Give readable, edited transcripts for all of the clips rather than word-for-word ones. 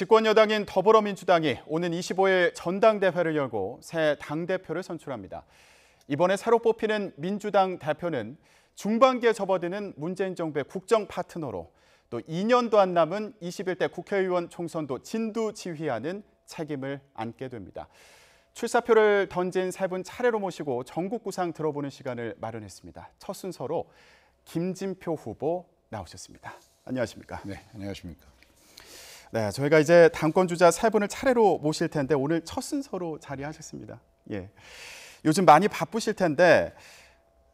집권 여당인 더불어민주당이 오는 25일 전당대회를 열고 새 당대표를 선출합니다. 이번에 새로 뽑히는 민주당 대표는 중반기에 접어드는 문재인 정부의 국정 파트너로 또 2년도 안 남은 21대 국회의원 총선도 진두지휘하는 책임을 안게 됩니다. 출사표를 던진 세 분 차례로 모시고 전국 구상 들어보는 시간을 마련했습니다. 첫 순서로 김진표 후보 나오셨습니다. 안녕하십니까? 네, 안녕하십니까? 네, 저희가 이제 당권 주자 세 분을 차례로 모실 텐데 오늘 첫 순서로 자리하셨습니다. 예. 요즘 많이 바쁘실 텐데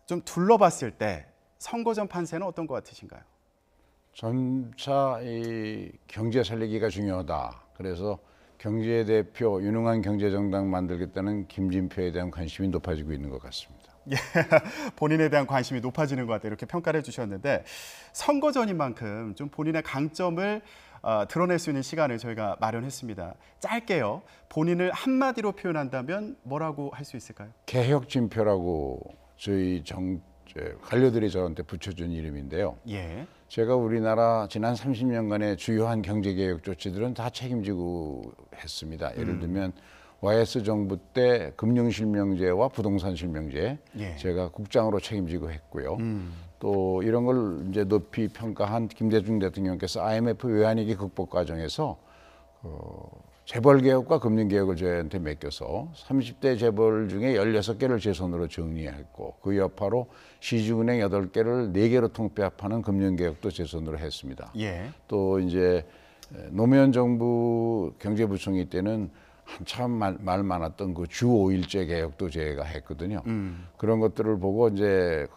좀 둘러봤을 때 선거 전 판세는 어떤 것 같으신가요? 점차 이 경제 살리기가 중요하다. 그래서 경제 대표, 유능한 경제 정당 만들겠다는 김진표에 대한 관심이 높아지고 있는 것 같습니다. 예, 본인에 대한 관심이 높아지는 것 같아요. 이렇게 평가를 해주셨는데 선거 전인 만큼 좀 본인의 강점을 드러낼 수 있는 시간을 저희가 마련했습니다. 짧게요. 본인을 한마디로 표현한다면 뭐라고 할 수 있을까요? 개혁진표라고 저희 관료들이 저한테 붙여준 이름인데요. 예. 제가 우리나라 지난 30년간의 주요한 경제개혁 조치들은 다 책임지고 했습니다. 예를 들면 YS 정부 때 금융실명제와 부동산실명제 예. 제가 국장으로 책임지고 했고요. 또 이런 걸 이제 높이 평가한 김대중 대통령께서 IMF 외환위기 극복 과정에서 재벌개혁과 금융개혁을 저희한테 맡겨서 30대 재벌 중에 16개를 제 손으로 정리했고 그 여파로 시중은행 8개를 4개로 통폐합하는 금융개혁도 제 손으로 했습니다. 예. 또 이제 노무현 정부 경제부총리 때는 한참 말 많았던 그 주 5일제 개혁도 제가 했거든요. 그런 것들을 보고 이제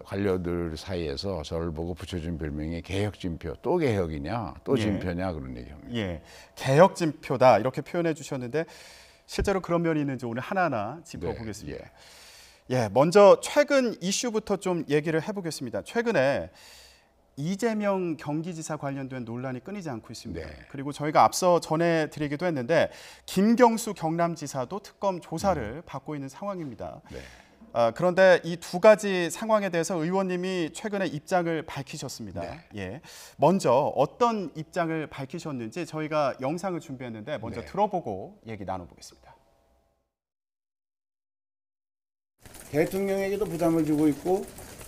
관료들 사이에서 저를 보고 붙여준 별명이 개혁진표. 또 개혁이냐, 또 진표냐 그런 얘기합니다. 예, 개혁진표다 이렇게 표현해 주셨는데 실제로 그런 면이 있는지 오늘 하나하나 짚어보겠습니다. 예, 먼저 최근 이슈부터 좀 얘기를 해보겠습니다. 최근에 이재명 경기지사 관련된 논란이 끊이지 않고 있습니다. 네. 그리고 저희가 앞서 전해드리기도 했는데 김경수 경남지사도 특검 조사를 받고 있는 상황입니다. 네. 그런데 이 두 가지 상황에 대해서 의원님이 최근에 입장을 밝히셨습니다. 네. 예, 먼저 어떤 입장을 밝히셨는지 저희가 영상을 준비했는데 먼저 들어보고 얘기 나눠보겠습니다. 대통령에게도 부담을 주고 있고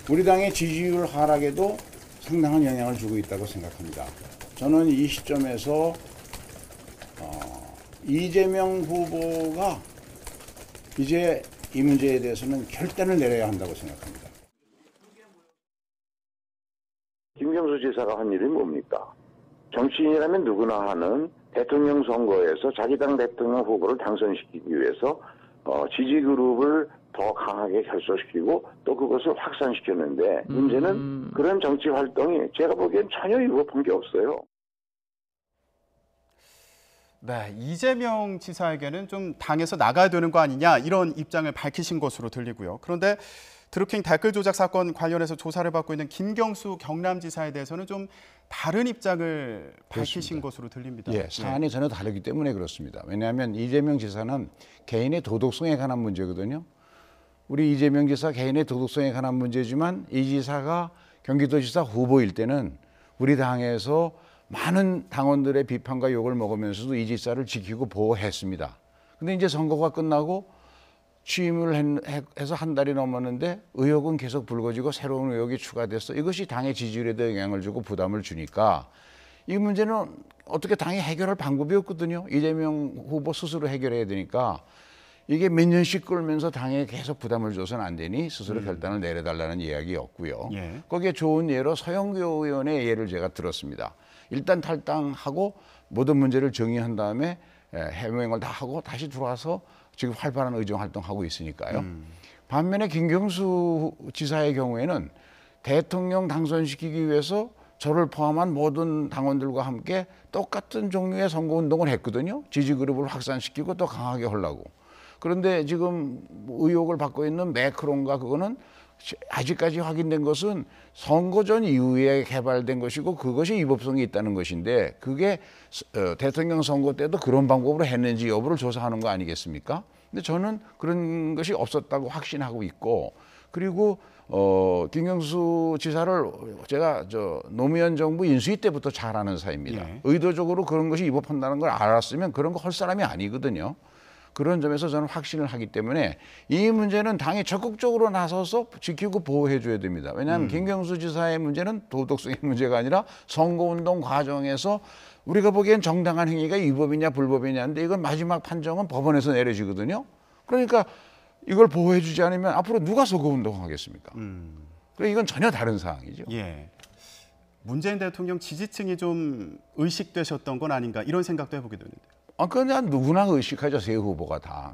우리 당의 지지율 하락에도 상당한 영향을 주고 있다고 생각합니다. 저는 이 시점에서 이재명 후보가 이제 이 문제에 대해서는 결단을 내려야 한다고 생각합니다. 김경수 지사가 한 일이 뭡니까? 정치인이라면 누구나 하는 대통령 선거에서 자기 당 대통령 후보를 당선시키기 위해서 지지 그룹을 더 강하게 결속시키고 또 그것을 확산시켰는데 문제는 그런 정치 활동이 제가 보기엔 전혀 위법한 게 없어요. 네, 이재명 지사에게는 좀 당에서 나가야 되는 거 아니냐 이런 입장을 밝히신 것으로 들리고요. 그런데 드루킹 댓글 조작 사건 관련해서 조사를 받고 있는 김경수 경남지사에 대해서는 좀 다른 입장을 밝히신 것으로 들립니다. 예, 사안이 전혀 다르기 때문에 그렇습니다. 왜냐하면 이재명 지사는 개인의 도덕성에 관한 문제거든요. 우리 이재명 지사 개인의 도덕성에 관한 문제지만 이 지사가 경기도지사 후보일 때는 우리 당에서 많은 당원들의 비판과 욕을 먹으면서도 이 지사를 지키고 보호했습니다. 근데 이제 선거가 끝나고 취임을 해서 한 달이 넘었는데 의혹은 계속 불거지고 새로운 의혹이 추가돼서 이것이 당의 지지율에도 영향을 주고 부담을 주니까 이 문제는 어떻게 당이 해결할 방법이 없거든요. 이재명 후보 스스로 해결해야 되니까 이게 몇 년씩 끌면서 당에 계속 부담을 줘서는 안 되니 스스로 결단을 내려달라는 이야기였고요. 예. 거기에 좋은 예로 서영교 의원의 예를 제가 들었습니다. 일단 탈당하고 모든 문제를 정의한 다음에 해명을 다 하고 다시 들어와서 지금 활발한 의정 활동하고 있으니까요. 반면에 김경수 지사의 경우에는 대통령 당선시키기 위해서 저를 포함한 모든 당원들과 함께 똑같은 종류의 선거운동을 했거든요. 지지그룹을 확산시키고 또 강하게 하려고. 그런데 지금 의혹을 받고 있는 매크론과 그거는 아직까지 확인된 것은 선거 전 이후에 개발된 것이고 그것이 위법성이 있다는 것인데 그게 대통령 선거 때도 그런 방법으로 했는지 여부를 조사하는 거 아니겠습니까? 근데 저는 그런 것이 없었다고 확신하고 있고 그리고 김경수 지사를 제가 노무현 정부 인수위 때부터 잘 아는 사이입니다. 예. 의도적으로 그런 것이 위법한다는 걸 알았으면 그런 거 할 사람이 아니거든요. 그런 점에서 저는 확신을 하기 때문에 이 문제는 당이 적극적으로 나서서 지키고 보호해 줘야 됩니다. 왜냐하면 김경수 지사의 문제는 도덕성의 문제가 아니라 선거운동 과정에서 우리가 보기엔 정당한 행위가 위법이냐 불법이냐인데 이건 마지막 판정은 법원에서 내려지거든요. 그러니까 이걸 보호해 주지 않으면 앞으로 누가 선거운동 하겠습니까? 그러니까 이건 전혀 다른 사항이죠. 예. 문재인 대통령 지지층이 좀 의식되셨던 건 아닌가 이런 생각도 해보게 되는데. 그냥 누구나 의식하죠. 세 후보가 다.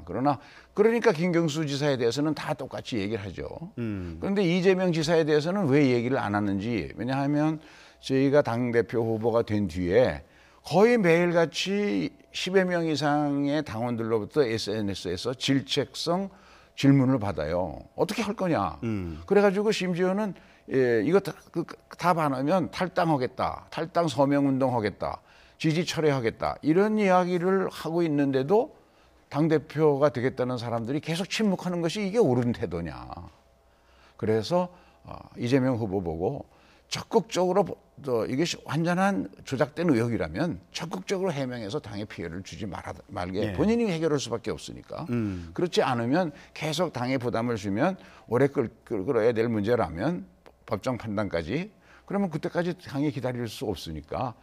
그러니까 김경수 지사에 대해서는 다 똑같이 얘기를 하죠. 그런데 이재명 지사에 대해서는 왜 얘기를 안 하는지. 왜냐하면 저희가 당대표 후보가 된 뒤에 거의 매일같이 10여 명 이상의 당원들로부터 SNS에서 질책성 질문을 받아요. 어떻게 할 거냐. 그래가지고 심지어는 이거 다 반하면 탈당하겠다. 탈당 서명운동하겠다. 지지 철회하겠다. 이런 이야기를 하고 있는데도 당대표가 되겠다는 사람들이 계속 침묵하는 것이 이게 옳은 태도냐. 그래서 이재명 후보 보고 적극적으로 이게 완전한 조작된 의혹이라면 적극적으로 해명해서 당에 피해를 주지 말게 예. 본인이 해결할 수밖에 없으니까. 그렇지 않으면 계속 당에 부담을 주면 오래 끌어야 될 문제라면 법정 판단까지 그러면 그때까지 당이 기다릴 수 없으니까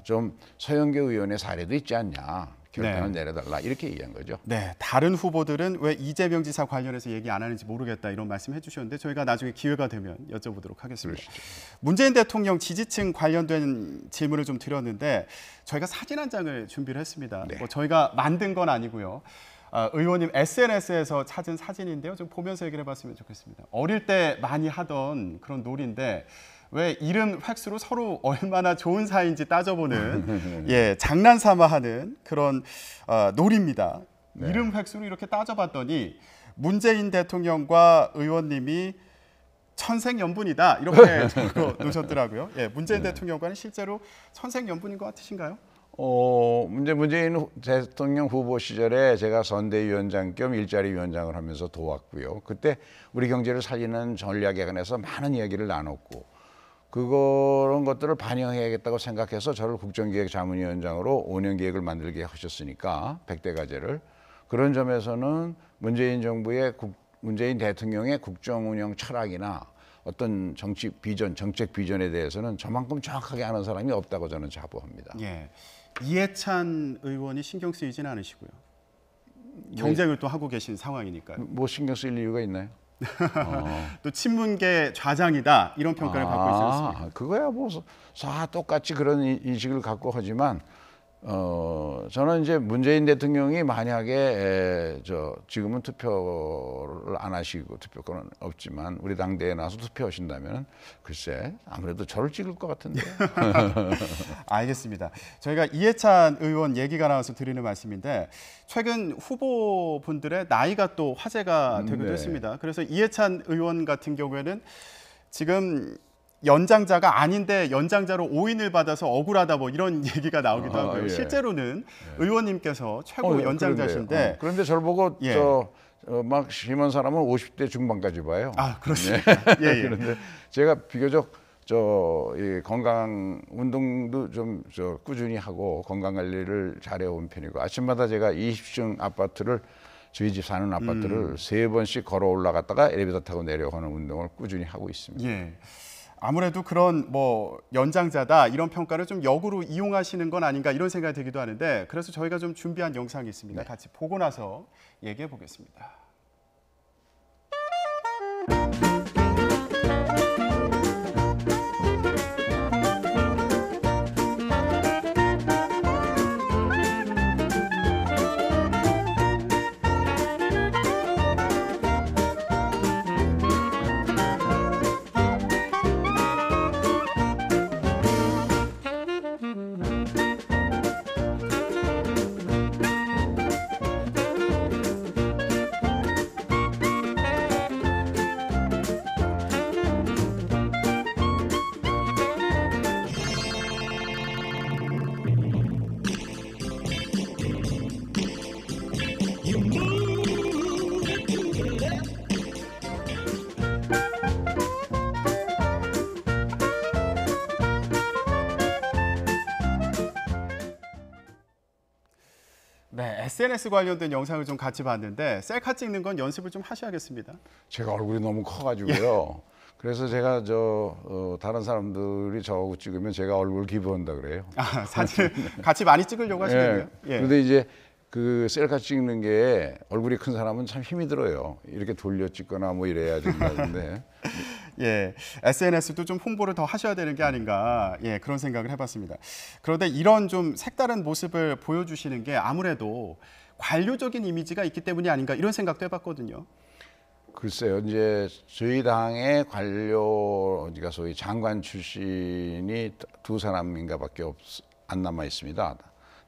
좀 서영교 의원의 사례도 있지 않냐. 결단을 내려달라 이렇게 얘기한 거죠. 네, 다른 후보들은 왜 이재명 지사 관련해서 얘기 안 하는지 모르겠다 이런 말씀해 주셨는데 저희가 나중에 기회가 되면 여쭤보도록 하겠습니다. 그러시죠. 문재인 대통령 지지층 관련된 질문을 좀 드렸는데 저희가 사진 한 장을 준비를 했습니다. 네. 뭐 저희가 만든 건 아니고요. 의원님 SNS에서 찾은 사진인데요. 좀 보면서 얘기를 해봤으면 좋겠습니다. 어릴 때 많이 하던 그런 놀이인데 왜 이름 획수로 서로 얼마나 좋은 사이인지 따져보는 장난삼아 하는 그런 놀이입니다. 네. 이름 획수로 이렇게 따져봤더니 문재인 대통령과 의원님이 천생연분이다 이렇게 적어 놓으셨더라고요. 문재인 대통령과는 실제로 천생연분인 것 같으신가요? 문재인 대통령 후보 시절에 제가 선대위원장 겸 일자리 위원장을 하면서 도왔고요. 그때 우리 경제를 살리는 전략에 관해서 많은 이야기를 나눴고 그런 것들을 반영해야겠다고 생각해서 저를 국정기획자문위원장으로 5년 계획을 만들게 하셨으니까 100대 과제를 그런 점에서는 문재인 정부의 문재인 대통령의 국정운영 철학이나 어떤 정책 비전에 대해서는 저만큼 정확하게 아는 사람이 없다고 저는 자부합니다. 예. 이해찬 의원이 신경 쓰이진 않으시고요. 경쟁을 또 하고 계신 상황이니까요. 뭐 신경 쓸 이유가 있나요? 또 친문계 좌장이다 이런 평가를 받고 있지 않습니까? 그거야 뭐 똑같이 그런 인식을 갖고 하지만 저는 이제 문재인 대통령이 만약에 지금은 투표를 안 하시고 투표권은 없지만 우리 당대에 나와서 투표하신다면 글쎄 아무래도 저를 찍을 것 같은데. 알겠습니다. 저희가 이해찬 의원 얘기가 나와서 드리는 말씀인데 최근 후보분들의 나이가 또 화제가 되기도 했습니다. 그래서 이해찬 의원 같은 경우에는 지금 연장자가 아닌데 연장자로 오인을 받아서 억울하다 뭐 이런 얘기가 나오기도 하고요. 예. 실제로는 의원님께서 최고 연장자신데 그런데 저를 보고 막 심한 사람은 50대 중반까지 봐요. 그렇습니까? 예. 그런데 제가 비교적 이 건강 운동도 좀 꾸준히 하고 건강 관리를 잘해온 편이고 아침마다 제가 20층 아파트를 저희 집 사는 아파트를 3번씩 걸어 올라갔다가 엘리베이터 타고 내려가는 운동을 꾸준히 하고 있습니다. 예. 아무래도 그런 뭐 연장자다 이런 평가를 좀 역으로 이용하시는 건 아닌가 이런 생각이 들기도 하는데 그래서 저희가 좀 준비한 영상이 있습니다. 같이 보고 나서 얘기해 보겠습니다. SNS 관련된 영상을 좀 같이 봤는데 셀카 찍는 건 연습을 좀 하셔야겠습니다. 제가 얼굴이 너무 커가지고요. 그래서 제가 다른 사람들이 저하고 찍으면 제가 얼굴 기부한다 그래요. 사진을 같이 많이 찍으려고 하시겠네요. 그런데 이제 그 셀카 찍는 게 얼굴이 큰 사람은 참 힘이 들어요. 이렇게 돌려 찍거나 뭐 이래야 된다는데. 예, SNS도 좀 홍보를 더 하셔야 되는 게 아닌가, 예, 그런 생각을 해봤습니다. 그런데 이런 좀 색다른 모습을 보여주시는 게 아무래도 관료적인 이미지가 있기 때문이 아닌가 이런 생각도 해봤거든요. 글쎄요, 이제 저희 당의 관료, 그러니까 소위 장관 출신이 두 사람인가밖에 안 남아 있습니다.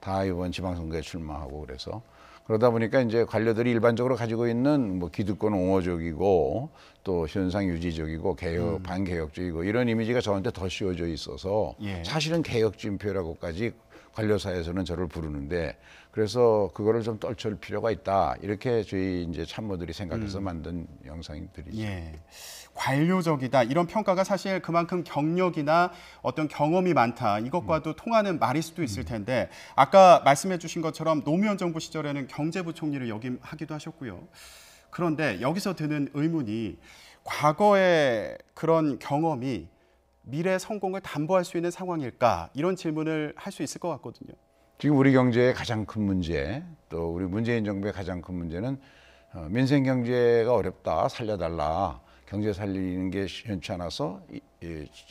다 이번 지방선거에 출마하고 그래서 그러다 보니까 이제 관료들이 일반적으로 가지고 있는 뭐 기득권 옹호적이고 또 현상 유지적이고 개혁 반개혁적이고 이런 이미지가 저한테 더 씌워져 있어서 예. 사실은 개혁진표라고까지 관료사에서는 저를 부르는데 그래서 그거를 좀 떨칠 필요가 있다 이렇게 저희 이제 참모들이 생각해서 만든 영상들이죠. 예. 관료적이다 이런 평가가 사실 그만큼 경력이나 어떤 경험이 많다 이것과도 통하는 말일 수도 있을 텐데 아까 말씀해 주신 것처럼 노무현 정부 시절에는 경제부총리를 역임하기도 하셨고요. 그런데 여기서 드는 의문이 과거의 그런 경험이 미래 성공을 담보할 수 있는 상황일까 이런 질문을 할 수 있을 것 같거든요. 지금 우리 경제의 가장 큰 문제 또 우리 문재인 정부의 가장 큰 문제는 민생 경제가 어렵다 살려달라. 경제 살리는 게 현치 않아서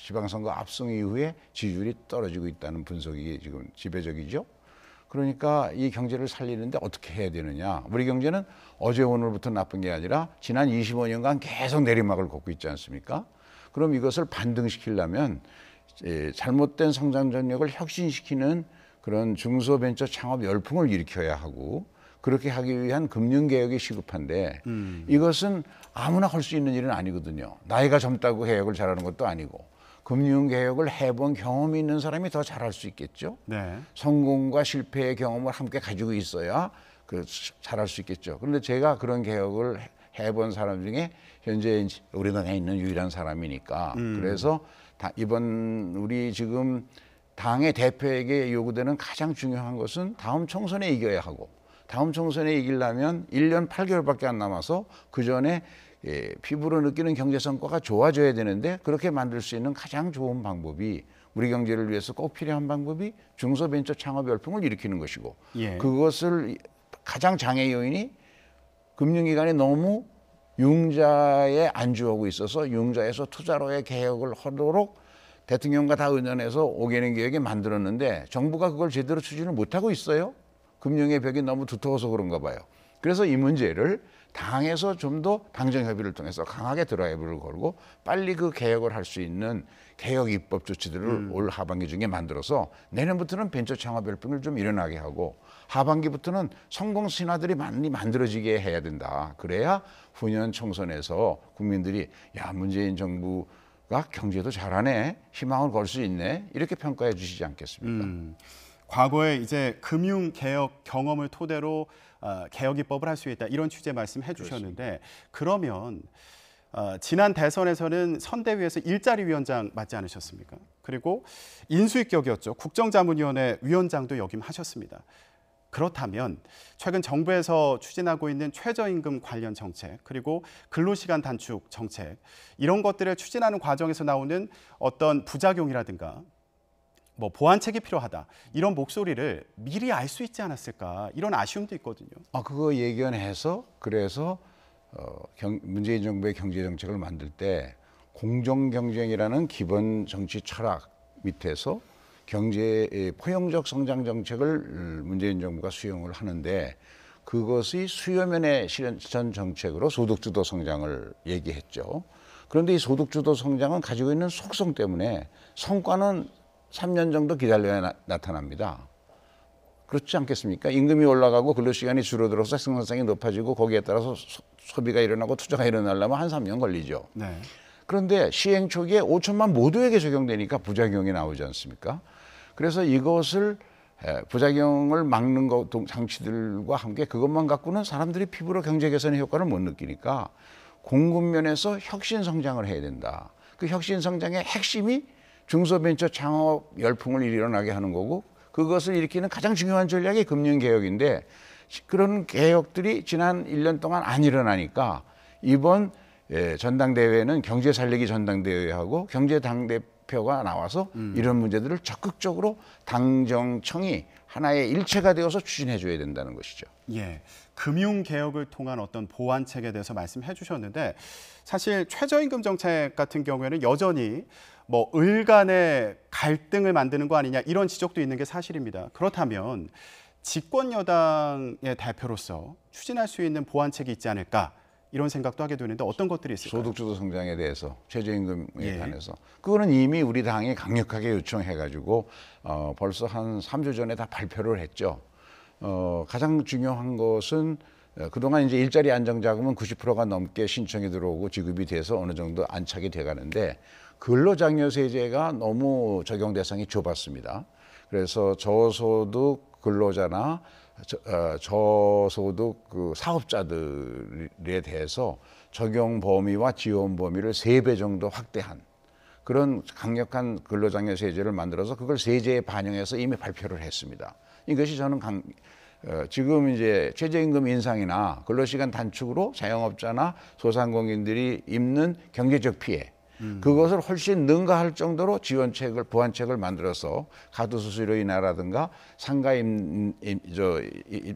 지방선거 압승 이후에 지지율이 떨어지고 있다는 분석이 지금 지배적이죠. 그러니까 이 경제를 살리는데 어떻게 해야 되느냐. 우리 경제는 어제 오늘부터 나쁜 게 아니라 지난 25년간 계속 내리막을 걷고 있지 않습니까? 그럼 이것을 반등시키려면 잘못된 성장 전략을 혁신시키는 그런 중소벤처 창업 열풍을 일으켜야 하고 그렇게 하기 위한 금융개혁이 시급한데 이것은 아무나 할 수 있는 일은 아니거든요. 나이가 젊다고 개혁을 잘하는 것도 아니고 금융개혁을 해본 경험이 있는 사람이 더 잘할 수 있겠죠. 네. 성공과 실패의 경험을 함께 가지고 있어야 잘할 수 있겠죠. 그런데 제가 그런 개혁을 해본 사람 중에 현재 우리 당에 있는 유일한 사람이니까 그래서 이번 우리 지금 당의 대표에게 요구되는 가장 중요한 것은 다음 총선에 이겨야 하고 다음 총선에 이기려면 1년 8개월밖에 안 남아서 그 전에 피부로 느끼는 경제 성과가 좋아져야 되는데 그렇게 만들 수 있는 가장 좋은 방법이 우리 경제를 위해서 꼭 필요한 방법이 중소벤처 창업 열풍을 일으키는 것이고 예. 그것을 가장 장애 요인이 금융기관이 너무 융자에 안주하고 있어서 융자에서 투자로의 개혁을 하도록 대통령과 다 의논해서 5개년 계획에 만들었는데 정부가 그걸 제대로 추진을 못하고 있어요. 금융의 벽이 너무 두터워서 그런가 봐요. 그래서 이 문제를 당에서 좀 더 당정협의를 통해서 강하게 드라이브를 걸고 빨리 그 개혁을 할 수 있는 개혁 입법 조치들을 올 하반기 중에 만들어서 내년부터는 벤처 창업 열풍을 좀 일어나게 하고 하반기부터는 성공 신화들이 많이 만들어지게 해야 된다. 그래야 후년 총선에서 국민들이 야 문재인 정부가 경제도 잘하네, 희망을 걸 수 있네 이렇게 평가해 주시지 않겠습니까? 과거에 이제 금융 개혁 경험을 토대로 개혁 입법을 할 수 있다 이런 취재 말씀해 주셨는데 그러면 지난 대선에서는 선대위에서 일자리 위원장 맡지 않으셨습니까? 그리고 인수위격이었죠. 국정자문위원회 위원장도 역임하셨습니다. 그렇다면 최근 정부에서 추진하고 있는 최저임금 관련 정책 그리고 근로시간 단축 정책 이런 것들을 추진하는 과정에서 나오는 어떤 부작용이라든가 뭐 보완책이 필요하다 이런 목소리를 미리 알 수 있지 않았을까 이런 아쉬움도 있거든요. 그거 예견해서 그래서 문재인 정부의 경제 정책을 만들 때 공정 경쟁이라는 기본 정치 철학 밑에서 경제의 포용적 성장 정책을 문재인 정부가 수용을 하는데 그것이 수요면의 실현 정책으로 소득주도 성장을 얘기했죠. 그런데 이 소득주도 성장은 가지고 있는 속성 때문에 성과는 3년 정도 기다려야 나타납니다. 그렇지 않겠습니까? 임금이 올라가고 근로시간이 줄어들어서 생산성이 높아지고 거기에 따라서 소비가 일어나고 투자가 일어나려면 한 3년 걸리죠. 네. 그런데 시행 초기에 5천만 모두에게 적용되니까 부작용이 나오지 않습니까? 그래서 이것을 부작용을 막는 장치들과 함께 그것만 갖고는 사람들이 피부로 경제 개선의 효과를 못 느끼니까 공급면에서 혁신 성장을 해야 된다. 그 혁신 성장의 핵심이 중소벤처 창업 열풍을 일어나게 하는 거고 그것을 일으키는 가장 중요한 전략이 금융개혁인데 그런 개혁들이 지난 1년 동안 안 일어나니까 이번 전당대회는 경제 살리기 전당대회하고 경제 당대표가 나와서 이런 문제들을 적극적으로 당정청이 하나의 일체가 되어서 추진해 줘야 된다는 것이죠. 예, 금융 개혁을 통한 어떤 보완책에 대해서 말씀해 주셨는데 사실 최저임금 정책 같은 경우에는 여전히 뭐 을 간의 갈등을 만드는 거 아니냐 이런 지적도 있는 게 사실입니다. 그렇다면 집권 여당의 대표로서 추진할 수 있는 보완책이 있지 않을까 이런 생각도 하게 되는데 어떤 것들이 있을까요? 소득주도 성장에 대해서 최저임금에 관해서 그거는 이미 우리 당이 강력하게 요청해가지고 벌써 한 3주 전에 다 발표를 했죠. 가장 중요한 것은 그동안 이제 일자리 안정자금은 90%가 넘게 신청이 들어오고 지급이 돼서 어느 정도 안착이 돼가는데 근로장려세제가 너무 적용 대상이 좁았습니다. 그래서 저소득 근로자나 저소득 그 사업자들에 대해서 적용 범위와 지원 범위를 3배 정도 확대한 그런 강력한 근로장려세제를 만들어서 그걸 세제에 반영해서 이미 발표를 했습니다. 이것이 저는 지금 이제 최저임금 인상이나 근로시간 단축으로 자영업자나 소상공인들이 입는 경제적 피해 그것을 훨씬 능가할 정도로 지원책을 보완책을 만들어서 가두수수료 인하라든가 상가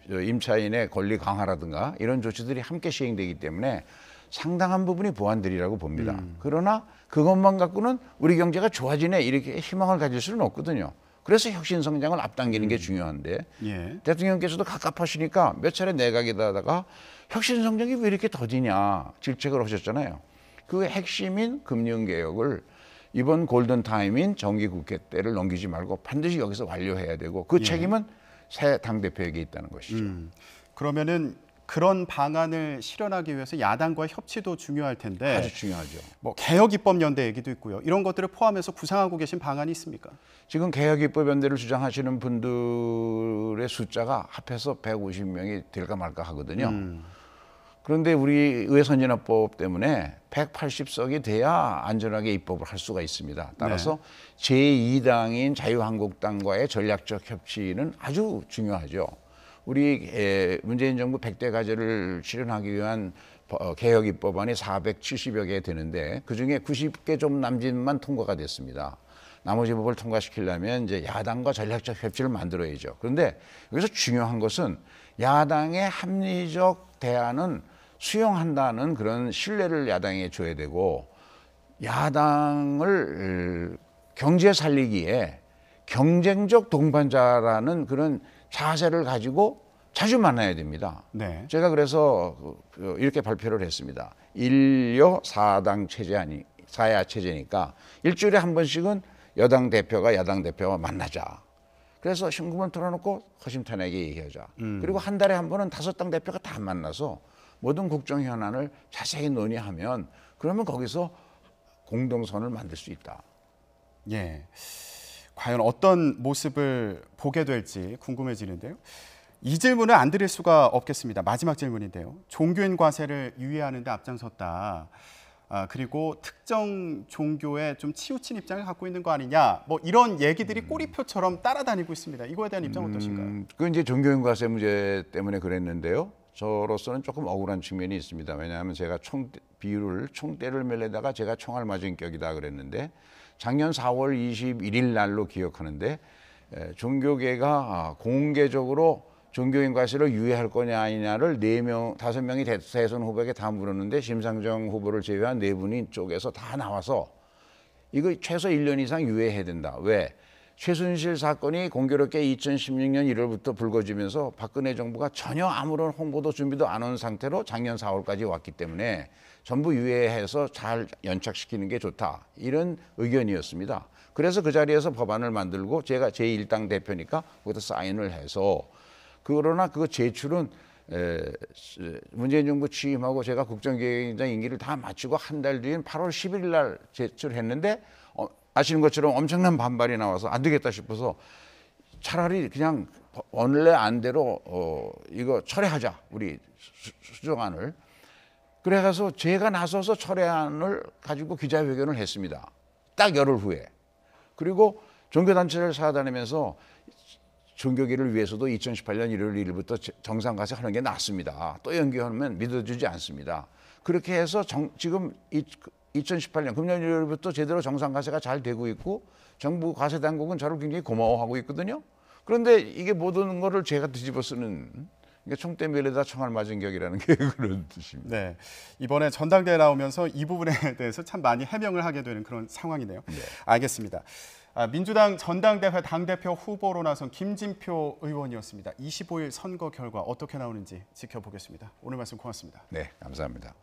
임차인의 권리 강화라든가 이런 조치들이 함께 시행되기 때문에 상당한 부분이 보완들이라고 봅니다. 그러나 그것만 갖고는 우리 경제가 좋아지네 이렇게 희망을 가질 수는 없거든요. 그래서 혁신 성장을 앞당기는 게 중요한데 대통령께서도 갑갑하시니까 몇 차례 내각에다가 혁신 성장이 왜 이렇게 더디냐 질책을 하셨잖아요. 그 핵심인 금융개혁을 이번 골든타임인 정기국회 때를 넘기지 말고 반드시 여기서 완료해야 되고 그 책임은 새 당대표에게 있다는 것이죠. 그러면은 그런 방안을 실현하기 위해서 야당과의 협치도 중요할 텐데 아주 중요하죠. 뭐 개혁입법연대 얘기도 있고요. 이런 것들을 포함해서 구상하고 계신 방안이 있습니까? 지금 개혁입법연대를 주장하시는 분들의 숫자가 합해서 150명이 될까 말까 하거든요. 그런데 우리 의회선진화법 때문에 180석이 돼야 안전하게 입법을 할 수가 있습니다. 따라서 제2당인 자유한국당과의 전략적 협치는 아주 중요하죠. 우리 문재인 정부 100대 과제를 실현하기 위한 개혁 입법안이 470여 개 되는데 그중에 90개 좀 남짓만 통과가 됐습니다. 나머지 법을 통과시키려면 이제 야당과 전략적 협치를 만들어야죠. 그런데 여기서 중요한 것은 야당의 합리적 대안은 수용한다는 그런 신뢰를 야당에 줘야 되고 야당을 경제 살리기에 경쟁적 동반자라는 그런 자세를 가지고 자주 만나야 됩니다. 제가 그래서 이렇게 발표를 했습니다. 1여 4당 체제 사야 체제니까 일주일에 한 번씩은 여당 대표가 야당 대표와 만나자. 그래서 현금을 틀어놓고 허심탄회하게 얘기하자. 그리고 한 달에 한 번은 5당 대표가 다 만나서 모든 국정 현안을 자세히 논의하면 그러면 거기서 공동선을 만들 수 있다. 예. 과연 어떤 모습을 보게 될지 궁금해지는데요. 이 질문을 안 드릴 수가 없겠습니다. 마지막 질문인데요. 종교인 과세를 유예하는 데 앞장섰다. 그리고 특정 종교에 좀 치우친 입장을 갖고 있는 거 아니냐. 뭐 이런 얘기들이 꼬리표처럼 따라다니고 있습니다. 이거에 대한 입장 어떠신가요? 그건 이제 종교인 과세 문제 때문에 그랬는데요. 저로서는 조금 억울한 측면이 있습니다. 왜냐하면 제가 총대를 멜레다가 제가 총알 맞은 격이다 그랬는데 작년 4월 21일 날로 기억하는데 종교계가 공개적으로 종교인 과세를 유예할 거냐 아니냐를 5명이 대선 후보에게 다 물었는데 심상정 후보를 제외한 4분이 쪽에서 다 나와서 이거 최소 1년 이상 유예해야 된다. 왜? 최순실 사건이 공교롭게 2016년 1월부터 불거지면서 박근혜 정부가 전혀 아무런 홍보도 준비도 안 한 상태로 작년 4월까지 왔기 때문에 전부 유예해서 잘 연착시키는 게 좋다. 이런 의견이었습니다. 그래서 그 자리에서 법안을 만들고 제가 제1당 대표니까 거기다 사인을 해서 그러나 그거 제출은 문재인 정부 취임하고 제가 국정기획위원장 임기를 다 마치고 한 달 뒤인 8월 11일 날 제출했는데 아시는 것처럼 엄청난 반발이 나와서 안 되겠다 싶어서 차라리 그냥 원래 안대로 이거 철회하자. 우리 수정안을. 그래서 제가 나서서 철회안을 가지고 기자회견을 했습니다. 딱 열흘 후에. 그리고 종교단체를 찾아다니면서 종교계를 위해서도 2018년 1월 1일부터 정상가세 하는 게 낫습니다. 또 연기하면 믿어주지 않습니다. 그렇게 해서 지금 2018년 금년 1월부터 제대로 정상가세가 잘 되고 있고 정부 가세당국은 저를 굉장히 고마워하고 있거든요. 그런데 이게 모든 거를 제가 뒤집어 쓰는 총대 매에다 총알 맞은 격이라는 게 그런 뜻입니다. 네, 이번에 전당대회 나오면서 이 부분에 대해서 참 많이 해명을 하게 되는 그런 상황이네요. 네. 알겠습니다. 민주당 전당대회 당대표 후보로 나선 김진표 의원이었습니다. 25일 선거 결과 어떻게 나오는지 지켜보겠습니다. 오늘 말씀 고맙습니다. 네, 감사합니다.